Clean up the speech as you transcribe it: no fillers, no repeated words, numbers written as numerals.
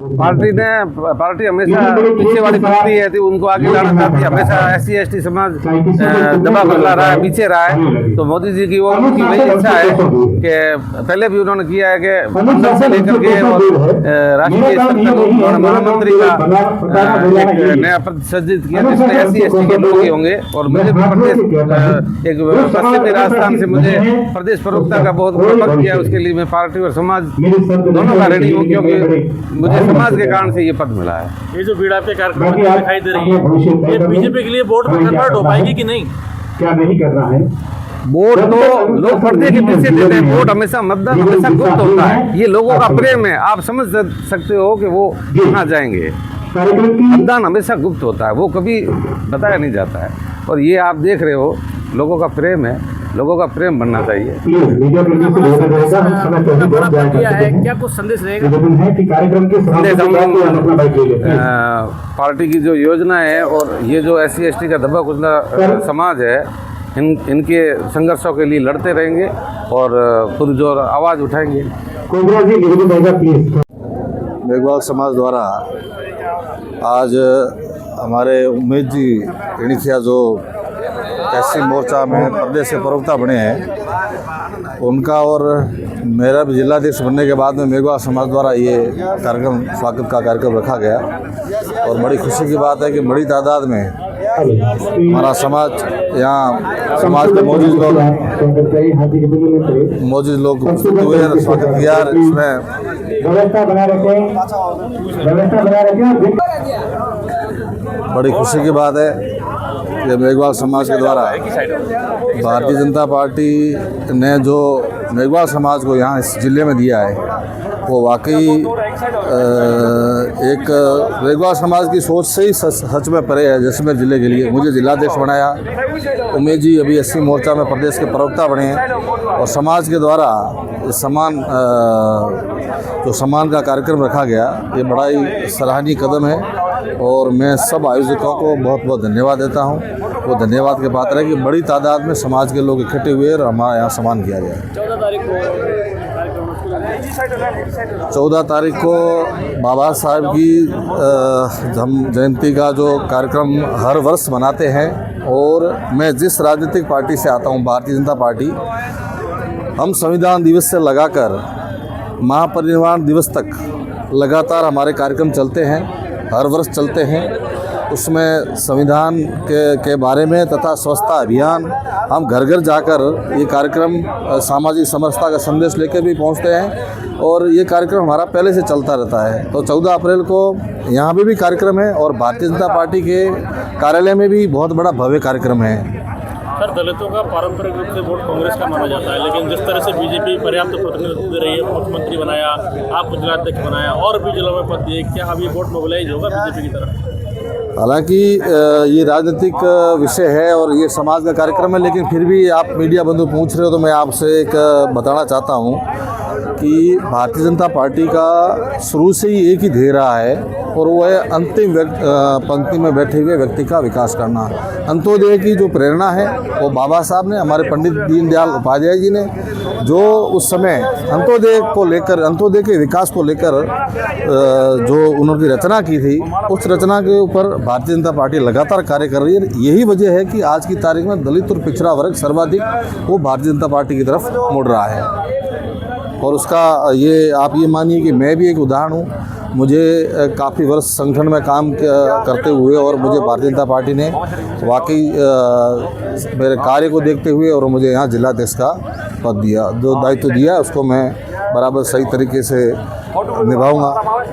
Party हमेशा पीछे वाली पार्टी है थी, उनको आगे लाना चाहती है। हमेशा SC/ST समाज दबा बदला रहा है, पीछे रहा है। तो मोदी जी की वो उनकी वही इच्छा है कि पहले भी उन्होंने किया है कि मंडल से लेकर के और राष्ट्रीय स्तर तक उन्होंने महामंत्री का एक नया पद सृजित किया जिसमें SC/ST के लोग ही होंगे। और मुझे प्रदेश एक पश्चिमी राजस्थान से मुझे प्रदेश प्रवक्ता का बहुत बड़ा पद किया, उसके लिए मैं पार्टी और समाज दोनों का रेडी हूँ, क्योंकि मुझे समाज के कारण से ये पद मिला है। ये जो भीड़ आपके कार्यक्रम में दिखाई दे रही है, ये बीजेपी के लिए वोट में कन्वर्ट हो पाएगी कि नहीं? क्या नहीं कर रहा है? वोट तो लोग पर्दे के पीछे देते हैं, वोट हमेशा मतदान हमेशा गुप्त होता है। ये लोगों का प्रेम है, आप समझ सकते हो कि वो कहाँ जाएंगे। मतदान हमेशा गुप्त होता है, वो कभी बताया नहीं जाता है। और ये आप देख रहे हो, लोगों का प्रेम है, लोगों का प्रेम बनना चाहिए। क्या कुछ संदेश रहेगा? पार्टी की जो योजना है और ये जो SC/ST का दबा कुचला समाज है, इनके संघर्षों के लिए लड़ते रहेंगे और खुद जो आवाज़ उठाएंगे। मेघवाल समाज द्वारा आज हमारे उम्मेद जी रणिथिया जो SC मोर्चा में प्रदेश के प्रवक्ता बने हैं, उनका और मेरा भी जिलाध्यक्ष बनने के बाद में मेघवाल समाज द्वारा ये कार्यक्रम, स्वागत का कार्यक्रम रखा गया। और बड़ी खुशी की बात है कि बड़ी तादाद में हमारा समाज, यहाँ समाज के मौजूद लोग उपस्थित हुए हैं, स्वागत किया। इसमें बड़ी खुशी की बात है कि मेघवाल समाज के द्वारा भारतीय जनता पार्टी ने जो मेघवाल समाज को यहाँ इस जिले में दिया है, वो वाकई एक मेघवाल समाज की सोच से ही सच में परे है। जैसलमेर जिले के लिए मुझे जिलाध्यक्ष बनाया, उमेश जी अभी SC मोर्चा में प्रदेश के प्रवक्ता बने हैं, और समाज के द्वारा सम्मान का कार्यक्रम रखा गया, ये बड़ा ही सराहनीय कदम है। और मैं सब आयोजकों को बहुत बहुत धन्यवाद देता हूँ। वो धन्यवाद के पात्र है कि बड़ी तादाद में समाज के लोग इकट्ठे हुए और हमारे यहाँ सम्मान किया गया। 14 तारीख को बाबा साहब की जयंती का जो कार्यक्रम हर वर्ष मनाते हैं, और मैं जिस राजनीतिक पार्टी से आता हूँ, भारतीय जनता पार्टी, हम संविधान दिवस से लगाकर महापरिनिर्वाण दिवस तक लगातार हमारे कार्यक्रम चलते हैं, हर वर्ष चलते हैं। उसमें संविधान के बारे में तथा स्वच्छता अभियान, हम घर घर जाकर ये कार्यक्रम सामाजिक समरसता का संदेश लेकर भी पहुंचते हैं, और ये कार्यक्रम हमारा पहले से चलता रहता है। तो 14 अप्रैल को यहाँ भी कार्यक्रम है, और भारतीय जनता पार्टी के कार्यालय में भी बहुत बड़ा भव्य कार्यक्रम है। सर, दलितों का पारंपरिक रूप से वोट कांग्रेस का माना जाता है, लेकिन जिस तरह से बीजेपी पर्याप्त प्रतिनिधित्व दे रही है, मुख्यमंत्री बनाया, आपको जिलाध्यक्ष बनाया, और भी जिलों में पद दिए, क्या अभी वोट मोबिलाइज होगा बीजेपी की तरफ? हालांकि ये राजनीतिक विषय है और ये समाज का कार्यक्रम है, लेकिन फिर भी आप मीडिया बंधु पूछ रहे हो तो मैं आपसे एक बताना चाहता हूँ कि भारतीय जनता पार्टी का शुरू से ही एक ही ध्येय रहा है, और वो है अंतिम पंक्ति में बैठे हुए व्यक्ति का विकास करना। अंत्योदय की जो प्रेरणा है वो बाबा साहब ने, हमारे पंडित दीनदयाल उपाध्याय जी ने, जो उस समय अंत्योदय को लेकर, अंत्योदय के विकास को लेकर जो उन्होंने रचना की थी, उस रचना के ऊपर भारतीय जनता पार्टी लगातार कार्य कर रही है। यही वजह है कि आज की तारीख में दलित और पिछड़ा वर्ग सर्वाधिक वो भारतीय जनता पार्टी की तरफ मुड़ रहा है। और उसका ये आप ये मानिए कि मैं भी एक उदाहरण हूँ। मुझे काफ़ी वर्ष संगठन में काम करते हुए, और मुझे भारतीय जनता पार्टी ने वाकई मेरे कार्य को देखते हुए और मुझे यहाँ जिलाध्यक्ष का पद दिया, जो दायित्व दिया उसको मैं बराबर सही तरीके से निभाऊंगा।